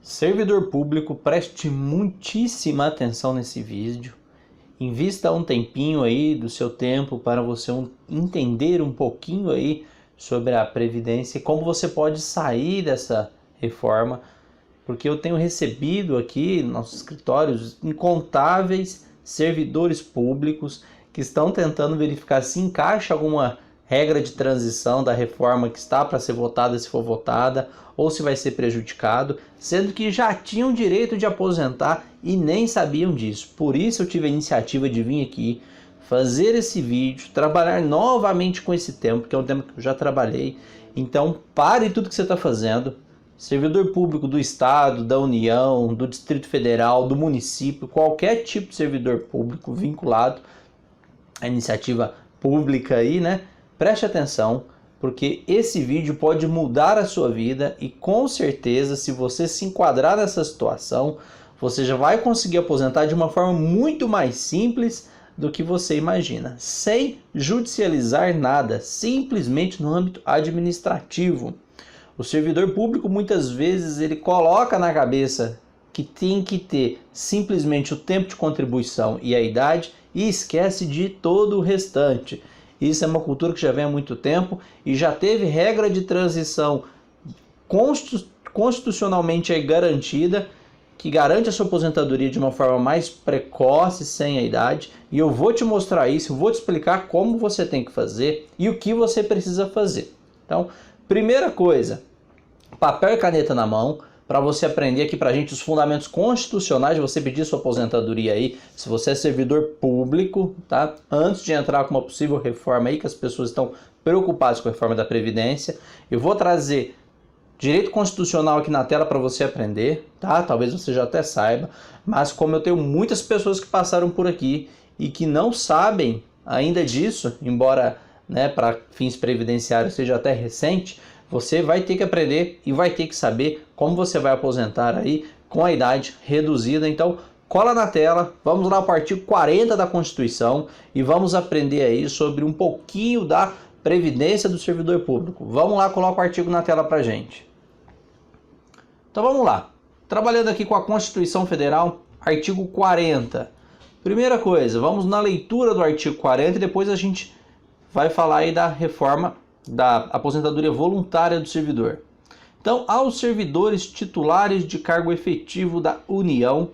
Servidor público, preste muitíssima atenção nesse vídeo. Invista um tempinho aí do seu tempo para você entender um pouquinho aí sobre a Previdência e como você pode sair dessa reforma, porque eu tenho recebido aqui nos nossos escritórios incontáveis servidores públicos que estão tentando verificar se encaixa alguma regra de transição da reforma que está para ser votada, se for votada, ou se vai ser prejudicado, sendo que já tinham direito de aposentar e nem sabiam disso. Por isso eu tive a iniciativa de vir aqui, fazer esse vídeo, trabalhar novamente com esse tema, porque é um tema que eu já trabalhei. Então pare tudo que você está fazendo, servidor público do Estado, da União, do Distrito Federal, do município, qualquer tipo de servidor público vinculado à iniciativa pública aí, né? Preste atenção, porque esse vídeo pode mudar a sua vida e com certeza, se você se enquadrar nessa situação, você já vai conseguir aposentar de uma forma muito mais simples do que você imagina, sem judicializar nada, simplesmente no âmbito administrativo. O servidor público muitas vezes ele coloca na cabeça que tem que ter simplesmente o tempo de contribuição e a idade e esquece de todo o restante. Isso é uma cultura que já vem há muito tempo e já teve regra de transição constitucionalmente garantida, que garante a sua aposentadoria de uma forma mais precoce, sem a idade. E eu vou te mostrar isso, vou te explicar como você tem que fazer e o que você precisa fazer. Então, primeira coisa, papel e caneta na mão, para você aprender aqui pra gente os fundamentos constitucionais de você pedir sua aposentadoria aí, se você é servidor público, tá? Antes de entrar com uma possível reforma aí, que as pessoas estão preocupadas com a reforma da Previdência, eu vou trazer direito constitucional aqui na tela para você aprender, tá? Talvez você já até saiba, mas como eu tenho muitas pessoas que passaram por aqui e que não sabem ainda disso, embora, né, para fins previdenciários seja até recente, você vai ter que aprender e vai ter que saber como você vai aposentar aí com a idade reduzida. Então, cola na tela, vamos lá para o artigo 40 da Constituição e vamos aprender aí sobre um pouquinho da Previdência do servidor público. Vamos lá, coloca o artigo na tela para gente. Então vamos lá. Trabalhando aqui com a Constituição Federal, artigo 40. Primeira coisa, vamos na leitura do artigo 40 e depois a gente vai falar aí da reforma da aposentadoria voluntária do servidor. Então, aos servidores titulares de cargo efetivo da União,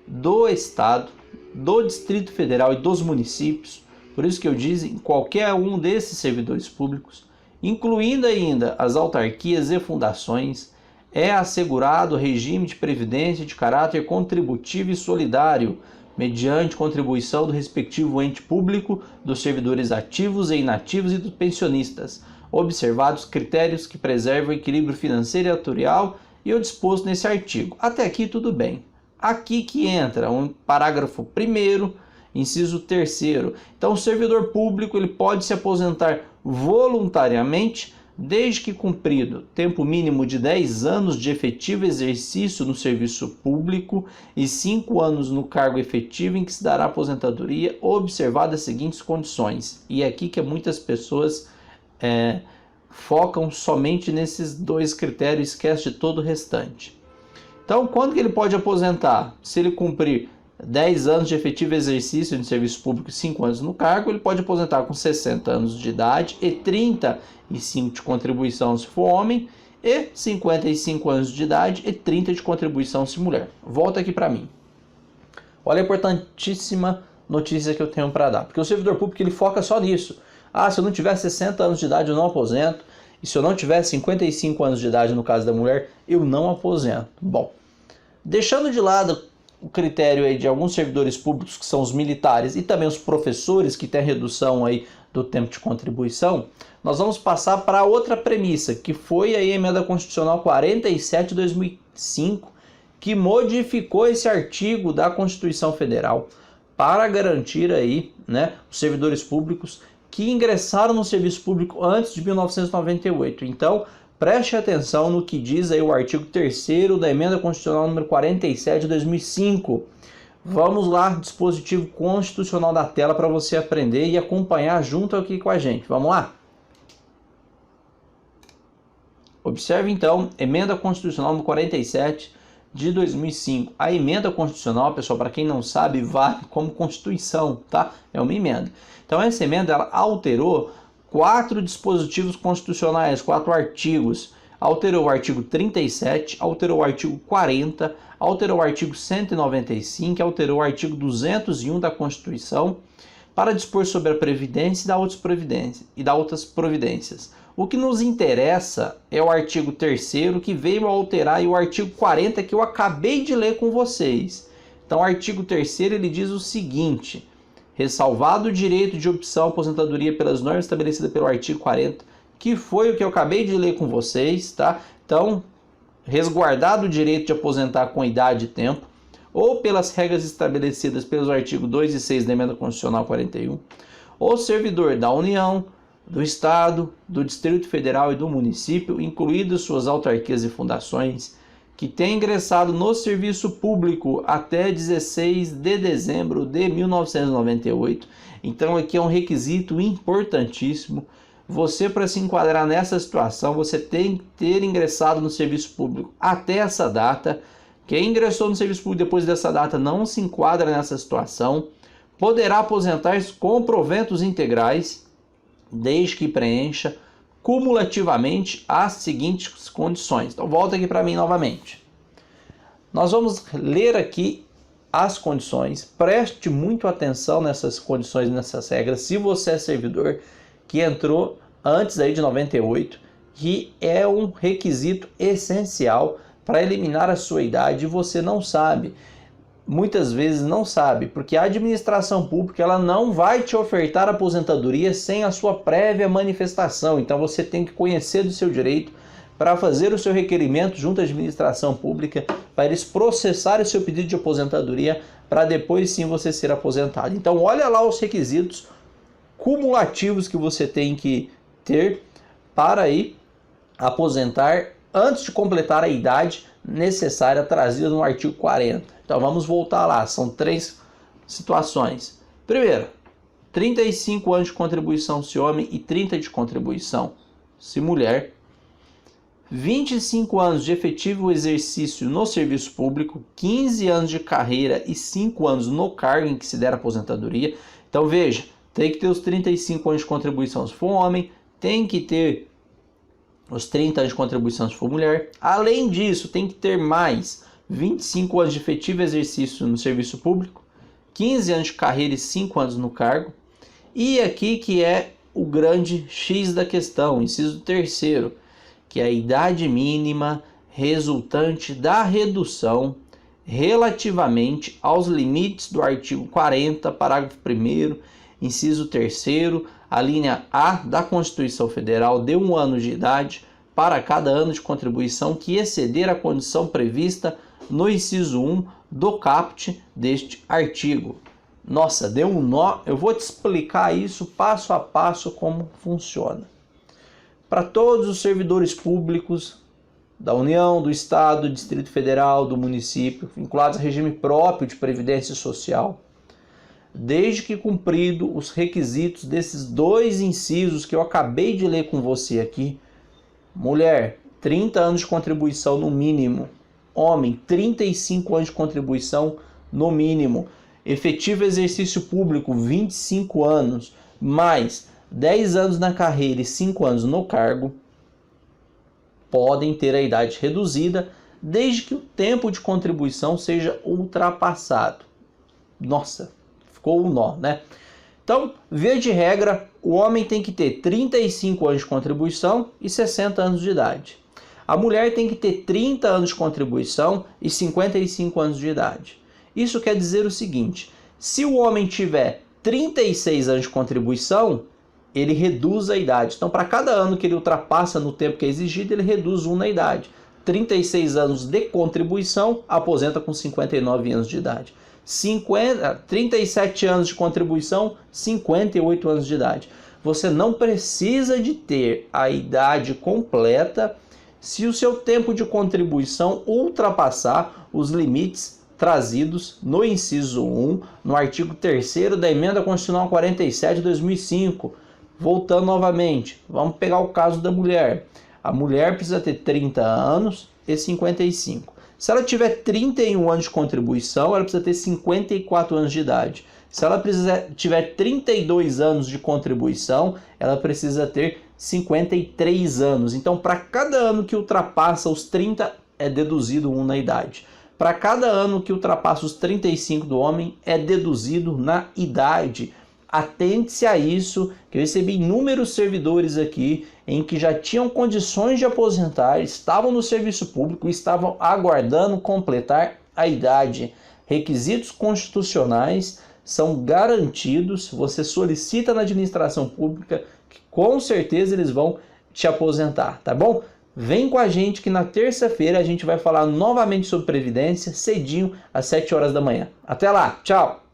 do Estado, do Distrito Federal e dos municípios, por isso que eu disse, em qualquer um desses servidores públicos, incluindo ainda as autarquias e fundações, é assegurado regime de previdência de caráter contributivo e solidário, mediante contribuição do respectivo ente público, dos servidores ativos e inativos e dos pensionistas, observados critérios que preservam o equilíbrio financeiro e atuarial e o disposto nesse artigo. Até aqui tudo bem. Aqui que entra um parágrafo 1º, inciso 3º. Então o servidor público ele pode se aposentar voluntariamente desde que cumprido tempo mínimo de 10 anos de efetivo exercício no serviço público e 5 anos no cargo efetivo em que se dará aposentadoria, observadas as seguintes condições. E é aqui que muitas pessoas focam somente nesses dois critérios e esquece de todo o restante. Então, quando que ele pode aposentar? Se ele cumprir 10 anos de efetivo exercício no serviço público e 5 anos no cargo, ele pode aposentar com 60 anos de idade e 35 de contribuição se for homem, e 55 anos de idade e 30 de contribuição se mulher. Volta aqui para mim. Olha a importantíssima notícia que eu tenho para dar, porque o servidor público ele foca só nisso. Ah, se eu não tiver 60 anos de idade eu não aposento, e se eu não tiver 55 anos de idade no caso da mulher, eu não aposento. Bom, deixando de lado o critério aí de alguns servidores públicos que são os militares e também os professores que têm a redução aí do tempo de contribuição, nós vamos passar para outra premissa, que foi a Emenda Constitucional 47 de 2005, que modificou esse artigo da Constituição Federal para garantir aí, né, os servidores públicos que ingressaram no serviço público antes de 1998. Então, preste atenção no que diz aí o artigo 3º da Emenda Constitucional número 47 de 2005. Vamos lá, dispositivo constitucional da tela para você aprender e acompanhar junto aqui com a gente. Vamos lá? Observe então, Emenda Constitucional número 47 de 2005. A emenda constitucional, pessoal, para quem não sabe, vale como Constituição, tá? É uma emenda. Então essa emenda ela alterou 4 dispositivos constitucionais, 4 artigos. Alterou o artigo 37, alterou o artigo 40, alterou o artigo 195, alterou o artigo 201 da Constituição para dispor sobre a Previdência e da outras providências. O que nos interessa é o artigo 3º, que veio a alterar, e o artigo 40, que eu acabei de ler com vocês. Então, o artigo 3º ele diz o seguinte: ressalvado o direito de opção à aposentadoria pelas normas estabelecidas pelo artigo 40, que foi o que eu acabei de ler com vocês, tá? Então, resguardado o direito de aposentar com idade e tempo, ou pelas regras estabelecidas pelos artigos 2 e 6 da Emenda Constitucional 41, o servidor da União, do Estado, do Distrito Federal e do município, incluídas suas autarquias e fundações, que tem ingressado no serviço público até 16 de dezembro de 1998. Então aqui é um requisito importantíssimo. Você, para se enquadrar nessa situação, você tem que ter ingressado no serviço público até essa data. Quem ingressou no serviço público depois dessa data não se enquadra nessa situação. Poderá aposentar-se com proventos integrais, desde que preencha cumulativamente as seguintes condições. Então volta aqui para mim novamente. Nós vamos ler aqui as condições. Preste muito atenção nessas condições, nessas regras. Se você é servidor que entrou antes aí de 98, que é um requisito essencial para eliminar a sua idade, e você não sabe. Muitas vezes não sabe, porque a administração pública ela não vai te ofertar aposentadoria sem a sua prévia manifestação. Então você tem que conhecer do seu direito para fazer o seu requerimento junto à administração pública, para eles processarem o seu pedido de aposentadoria, para depois sim você ser aposentado. Então olha lá os requisitos cumulativos que você tem que ter para aí aposentar antes de completar a idade necessária trazida no artigo 40. Então vamos voltar lá, são 3 situações. Primeiro, 35 anos de contribuição se homem e 30 de contribuição se mulher. 25 anos de efetivo exercício no serviço público, 15 anos de carreira e 5 anos no cargo em que se der aposentadoria. Então veja, tem que ter os 35 anos de contribuição se for homem, tem que ter os 30 anos de contribuição se for mulher. Além disso, tem que ter mais 25 anos de efetivo exercício no serviço público, 15 anos de carreira e 5 anos no cargo. E aqui que é o grande X da questão, inciso 3º, que é a idade mínima resultante da redução relativamente aos limites do artigo 40, parágrafo 1º, inciso 3º, a linha A da Constituição Federal, de 1 ano de idade para cada ano de contribuição que exceder a condição prevista no inciso 1 do caput deste artigo. Nossa, deu um nó. Eu vou te explicar isso passo a passo como funciona. Para todos os servidores públicos da União, do Estado, do Distrito Federal, do município, vinculados a regime próprio de previdência social, desde que cumprido os requisitos desses 2 incisos que eu acabei de ler com você aqui, mulher, 30 anos de contribuição no mínimo. Homem, 35 anos de contribuição no mínimo. Efetivo exercício público, 25 anos, mais 10 anos na carreira e 5 anos no cargo, podem ter a idade reduzida, desde que o tempo de contribuição seja ultrapassado. Nossa, ficou um nó, né? Então, via de regra, o homem tem que ter 35 anos de contribuição e 60 anos de idade. A mulher tem que ter 30 anos de contribuição e 55 anos de idade. Isso quer dizer o seguinte: se o homem tiver 36 anos de contribuição, ele reduz a idade. Então, para cada ano que ele ultrapassa no tempo que é exigido, ele reduz 1 na idade. 36 anos de contribuição, aposenta com 59 anos de idade. 37 anos de contribuição, 58 anos de idade. Você não precisa de ter a idade completa se o seu tempo de contribuição ultrapassar os limites trazidos no inciso 1, no artigo 3º da Emenda Constitucional 47 de 2005. Voltando novamente, vamos pegar o caso da mulher. A mulher precisa ter 30 anos e 55. Se ela tiver 31 anos de contribuição, ela precisa ter 54 anos de idade. Se ela tiver 32 anos de contribuição, ela precisa ter 53 anos. Então, para cada ano que ultrapassa os 30, é deduzido 1 na idade. Para cada ano que ultrapassa os 35 do homem, é deduzido na idade. Atente-se a isso, que eu recebi inúmeros servidores aqui em que já tinham condições de aposentar, estavam no serviço público e estavam aguardando completar a idade. Requisitos constitucionais são garantidos, você solicita na administração pública que com certeza eles vão te aposentar, tá bom? Vem com a gente que na terça-feira a gente vai falar novamente sobre Previdência, cedinho, às 7 horas da manhã. Até lá, tchau!